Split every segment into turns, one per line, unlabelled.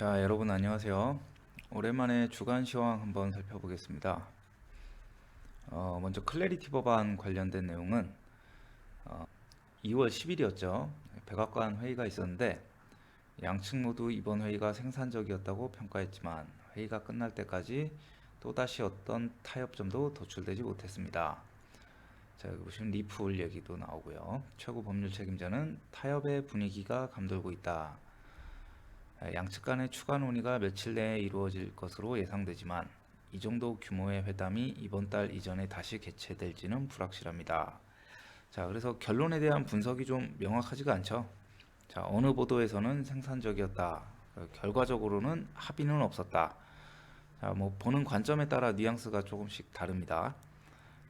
자, 여러분 안녕하세요. 오랜만에 주간 시황 한번 살펴보겠습니다. 먼저 클래리티 법안 관련된 내용은 2월 10일이었죠. 백악관 회의가 있었는데 양측 모두 이번 회의가 생산적이었다고 평가했지만 회의가 끝날 때까지 또다시 어떤 타협점도 도출되지 못했습니다. 자, 여기 보시면 리플 얘기도 나오고요. 최고 법률 책임자는 타협의 분위기가 감돌고 있다. 양측 간의 추가 논의가 며칠 내에 이루어질 것으로 예상되지만 이 정도 규모의 회담이 이번 달 이전에 다시 개최될지는 불확실합니다. 자, 그래서 결론에 대한 분석이 좀 명확하지가 않죠. 자, 어느 보도에서는 생산적이었다. 결과적으로는 합의는 없었다. 자, 뭐 보는 관점에 따라 뉘앙스가 조금씩 다릅니다.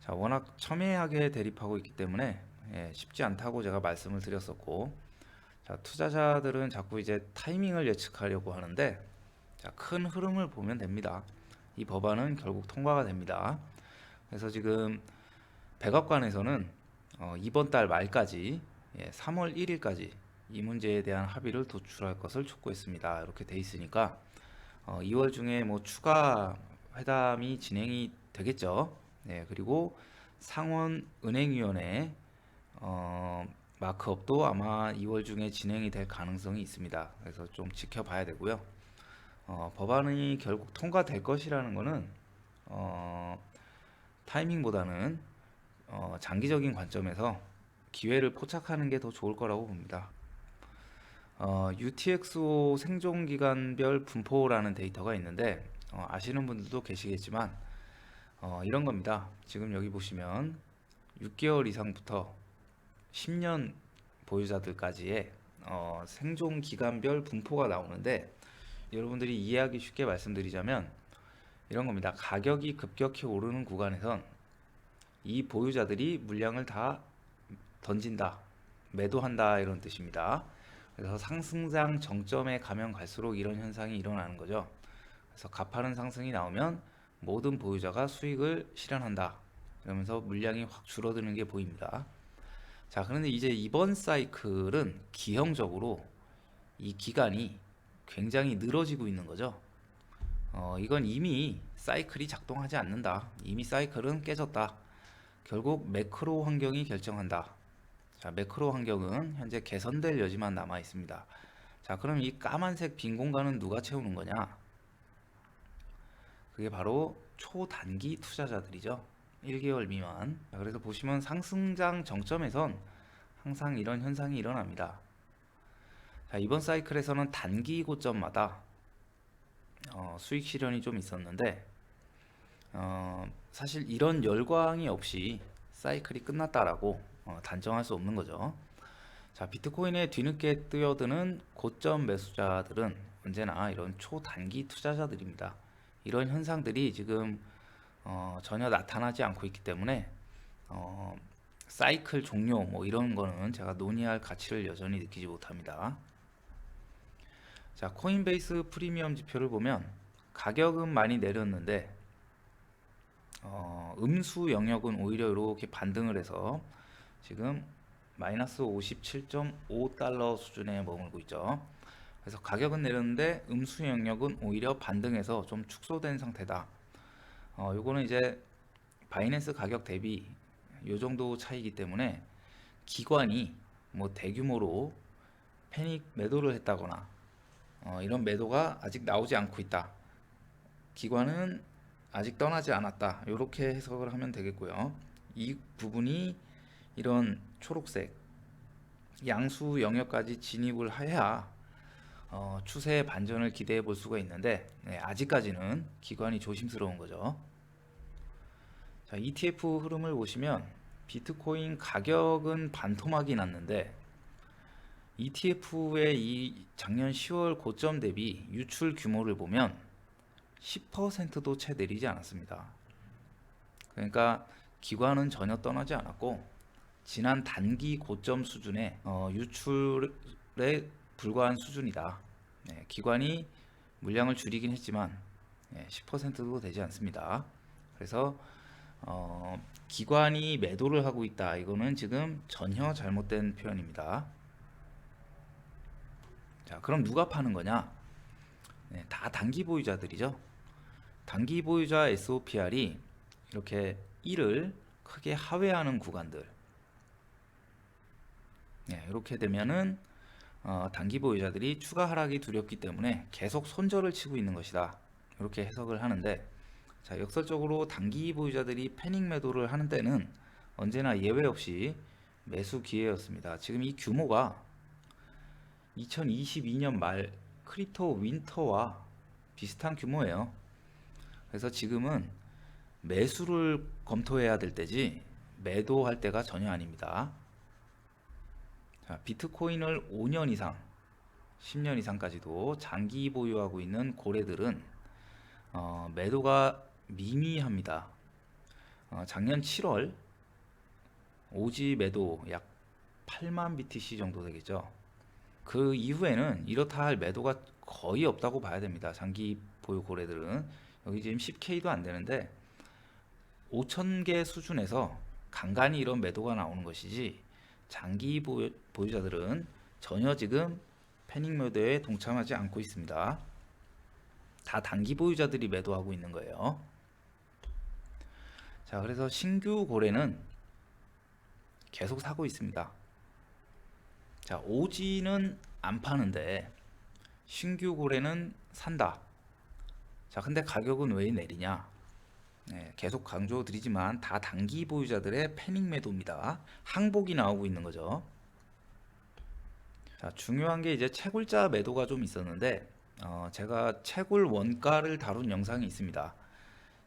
자, 워낙 첨예하게 대립하고 있기 때문에 쉽지 않다고 제가 말씀을 드렸었고, 자, 투자자들은 자꾸 이제 타이밍을 예측하려고 하는데, 자, 큰 흐름을 보면 됩니다. 이 법안은 결국 통과가 됩니다. 그래서 지금 백악관에서는 이번 달 말까지 3월 1일까지 이 문제에 대한 합의를 도출할 것을 촉구했습니다. 이렇게 돼 있으니까 2월 중에 뭐 추가 회담이 진행이 되겠죠. 네, 그리고 상원 은행위원회 마크업도 아마 2월 중에 진행이 될 가능성이 있습니다. 그래서 좀 지켜봐야 되고요. 법안이 결국 통과될 것이라는 것은 타이밍보다는 장기적인 관점에서 기회를 포착하는 게 더 좋을 거라고 봅니다. UTXO 생존기간별 분포라는 데이터가 있는데 아시는 분들도 계시겠지만 이런 겁니다. 지금 여기 보시면 6개월 이상부터 10년 보유자들까지의 생존 기간별 분포가 나오는데 여러분들이 이해하기 쉽게 말씀드리자면 이런 겁니다. 가격이 급격히 오르는 구간에선 이 보유자들이 물량을 다 던진다, 매도한다 이런 뜻입니다. 그래서 상승장 정점에 가면 갈수록 이런 현상이 일어나는 거죠. 그래서 가파른 상승이 나오면 모든 보유자가 수익을 실현한다. 그러면서 물량이 확 줄어드는 게 보입니다. 자, 그런데 이제 이번 사이클은 기형적으로 이 기간이 굉장히 늘어지고 있는 거죠. 이건 이미 사이클이 작동하지 않는다. 이미 사이클은 깨졌다. 결국 매크로 환경이 결정한다. 자, 매크로 환경은 현재 개선될 여지만 남아 있습니다. 자, 그럼 이 까만색 빈 공간은 누가 채우는 거냐? 그게 바로 초단기 투자자들이죠. 1개월 미만. 자, 그래서 보시면 상승장 정점에선 항상 이런 현상이 일어납니다. 자, 이번 사이클에서는 단기 고점마다 수익 실현이 좀 있었는데 사실 이런 열광이 없이 사이클이 끝났다라고 단정할 수 없는 거죠. 자, 비트코인에 뒤늦게 뛰어드는 고점 매수자들은 언제나 이런 초단기 투자자들입니다. 이런 현상들이 지금 전혀 나타나지 않고 있기 때문에 사이클 종료 뭐 이런 거는 제가 논의할 가치를 여전히 느끼지 못합니다. 자, 코인베이스 프리미엄 지표를 보면 가격은 많이 내렸는데 음수 영역은 오히려 이렇게 반등을 해서 지금 마이너스 57.5달러 수준에 머물고 있죠. 그래서 가격은 내렸는데 음수 영역은 오히려 반등해서 좀 축소된 상태다. 요거는 이제 바이낸스 가격 대비 요 정도 차이기 때문에 기관이 뭐 대규모로 패닉 매도를 했다거나 이런 매도가 아직 나오지 않고 있다. 기관은 아직 떠나지 않았다. 이렇게 해석을 하면 되겠고요. 이 부분이 이런 초록색 양수 영역까지 진입을 해야 추세의 반전을 기대해 볼 수가 있는데 아직까지는 기관이 조심스러운 거죠. 자, ETF 흐름을 보시면 비트코인 가격은 반토막이 났는데 ETF의 이 작년 10월 고점 대비 유출 규모를 보면 10%도 채 내리지 않았습니다. 그러니까 기관은 전혀 떠나지 않았고 지난 단기 고점 수준의 유출에 불과한 수준이다. 기관이 물량을 줄이긴 했지만 10%도 되지 않습니다. 그래서 기관이 매도를 하고 있다. 이거는 지금 전혀 잘못된 표현입니다. 자, 그럼 누가 파는 거냐? 네, 다 단기 보유자들이죠. 단기 보유자 SOPR이 이렇게 1을 크게 하회하는 구간들, 네, 이렇게 되면은 단기 보유자들이 추가 하락이 두렵기 때문에 계속 손절을 치고 있는 것이다, 이렇게 해석을 하는데, 자, 역설적으로 단기 보유자들이 패닉 매도를 하는 때는 언제나 예외 없이 매수 기회였습니다. 지금 이 규모가 2022년 말 크립토 윈터와 비슷한 규모예요. 그래서 지금은 매수를 검토해야 될 때지 매도할 때가 전혀 아닙니다. 자, 비트코인을 5년 이상, 10년 이상까지도 장기 보유하고 있는 고래들은 매도가 미미합니다. 작년 7월 오지 매도 약 8만 BTC 정도 되겠죠. 그 이후에는 이렇다 할 매도가 거의 없다고 봐야 됩니다. 장기 보유 고래들은 여기 지금 10K도 안 되는데 5,000개 수준에서 간간히 이런 매도가 나오는 것이지, 장기 보유자들은 전혀 지금 패닉 매도에 동참하지 않고 있습니다. 다 단기 보유자들이 매도하고 있는 거예요. 자, 그래서 신규 고래는 계속 사고 있습니다. 자, 오지는 안 파는데 신규 고래는 산다. 자, 근데 가격은 왜 내리냐? 네, 계속 강조드리지만 다 단기 보유자들의 패닉 매도입니다. 항복이 나오고 있는 거죠. 자, 중요한 게 이제 채굴자 매도가 좀 있었는데, 제가 채굴 원가를 다룬 영상이 있습니다.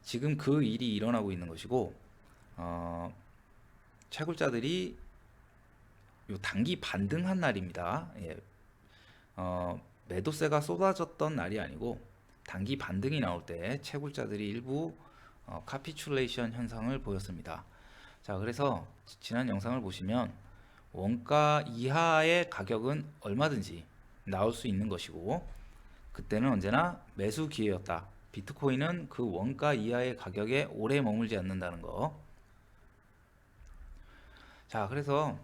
지금 그 일이 일어나고 있는 것이고, 채굴자들이 요 단기 반등한 날입니다. 예, 매도세가 쏟아졌던 날이 아니고 단기 반등이 나올 때 채굴자들이 일부 카피출레이션 현상을 보였습니다. 자, 그래서 지난 영상을 보시면 원가 이하의 가격은 얼마든지 나올 수 있는 것이고, 그때는 언제나 매수 기회였다. 비트코인은 그 원가 이하의 가격에 오래 머물지 않는다는 거. 자, 그래서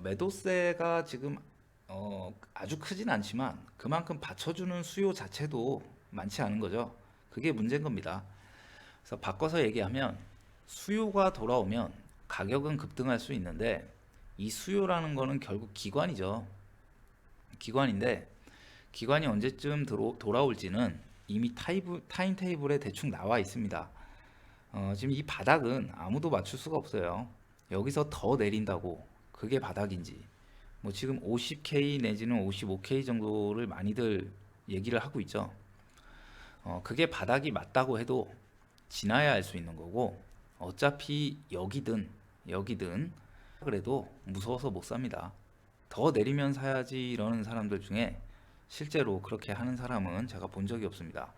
매도세가 지금 아주 크진 않지만 그만큼 받쳐주는 수요 자체도 많지 않은 거죠. 그게 문제인 겁니다. 그래서 바꿔서 얘기하면 수요가 돌아오면 가격은 급등할 수 있는데, 이 수요라는 거는 결국 기관이죠. 기관인데 기관이 언제쯤 돌아올지는 이미 타임 테이블에 대충 나와 있습니다. 지금 이 바닥은 아무도 맞출 수가 없어요. 여기서 더 내린다고 그게 바닥인지, 뭐 지금 50K 내지는 55K 정도를 많이들 얘기를 하고 있죠. 그게 바닥이 맞다고 해도 지나야 알 수 있는 거고, 어차피 여기든 그래도 무서워서 못 삽니다. 더 내리면 사야지 이러는 사람들 중에 실제로 그렇게 하는 사람은 제가 본 적이 없습니다.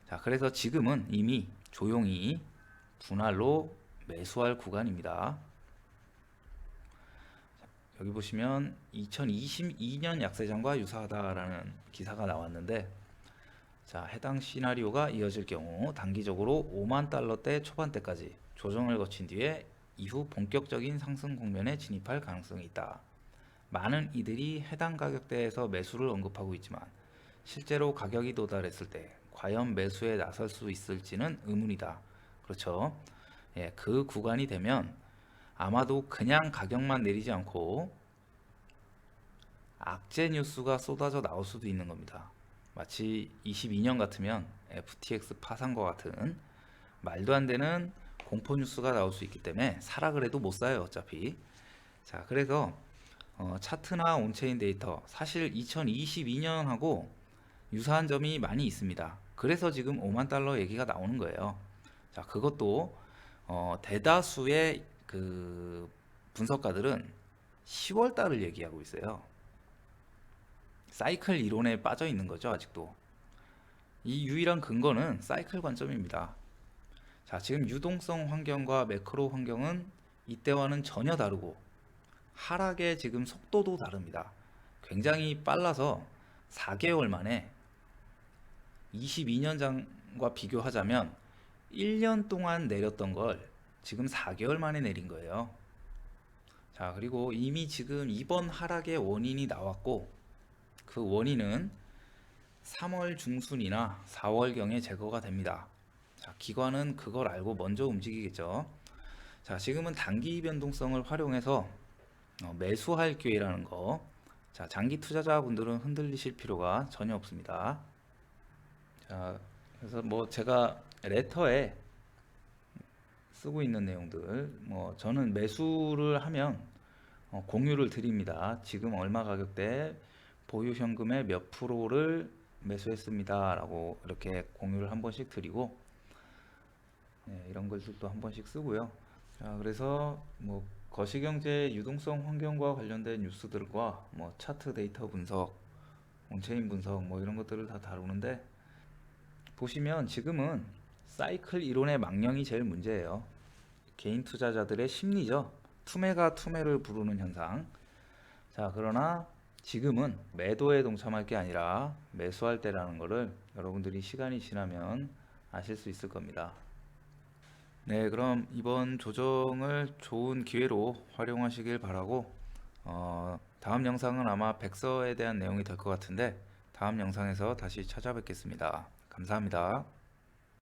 자, 그래서 지금은 이미 조용히 분할로 매수할 구간입니다. 여기 보시면 2022년 약세장과 유사하다라는 기사가 나왔는데, 자, 해당 시나리오가 이어질 경우 단기적으로 5만 달러대 초반대까지 조정을 거친 뒤에 이후 본격적인 상승 국면에 진입할 가능성이 있다. 많은 이들이 해당 가격대에서 매수를 언급하고 있지만 실제로 가격이 도달했을 때 과연 매수에 나설 수 있을지는 의문이다. 그렇죠? 예, 그 구간이 되면 아마도 그냥 가격만 내리지 않고 악재 뉴스가 쏟아져 나올 수도 있는 겁니다. 마치 22년 같으면 FTX 파산과 같은 말도 안 되는 공포 뉴스가 나올 수 있기 때문에 사라 그래도 못 사요, 어차피. 자, 그래서 차트나 온체인 데이터, 사실 2022년하고 유사한 점이 많이 있습니다. 그래서 지금 5만 달러 얘기가 나오는 거예요. 자, 그것도 대다수의 그 분석가들은 10월 달을 얘기하고 있어요. 사이클 이론에 빠져 있는 거죠, 아직도. 이 유일한 근거는 사이클 관점입니다. 자, 지금 유동성 환경과 매크로 환경은 이때와는 전혀 다르고 하락의 지금 속도도 다릅니다. 굉장히 빨라서 4개월 만에 22년 전과 비교하자면 1년 동안 내렸던 걸 지금 4개월 만에 내린 거예요. 자, 그리고 이미 지금 이번 하락의 원인이 나왔고, 그 원인은 3월 중순이나 4월경에 제거가 됩니다. 자, 기관은 그걸 알고 먼저 움직이겠죠. 자, 지금은 단기 변동성을 활용해서 매수할 기회라는 거. 자, 장기 투자자분들은 흔들리실 필요가 전혀 없습니다. 자, 그래서 뭐 제가 레터에 쓰고 있는 내용들, 뭐 저는 매수를 하면 공유를 드립니다. 지금 얼마 가격대 보유 현금의 몇 프로를 매수했습니다 라고 이렇게 공유를 한 번씩 드리고, 이런 것들도 한 번씩 쓰고요. 자, 그래서 뭐 거시경제 유동성 환경과 관련된 뉴스들과 뭐 차트 데이터 분석, 온체인 분석 뭐 이런 것들을 다 다루는데, 보시면 지금은 사이클 이론의 망령이 제일 문제예요. 개인 투자자들의 심리죠. 투매가 투매를 부르는 현상. 자, 그러나 지금은 매도에 동참할 게 아니라 매수할 때라는 것을 여러분들이 시간이 지나면 아실 수 있을 겁니다. 네, 그럼 이번 조정을 좋은 기회로 활용하시길 바라고, 다음 영상은 아마 백서에 대한 내용이 될 것 같은데 다음 영상에서 다시 찾아뵙겠습니다. 감사합니다.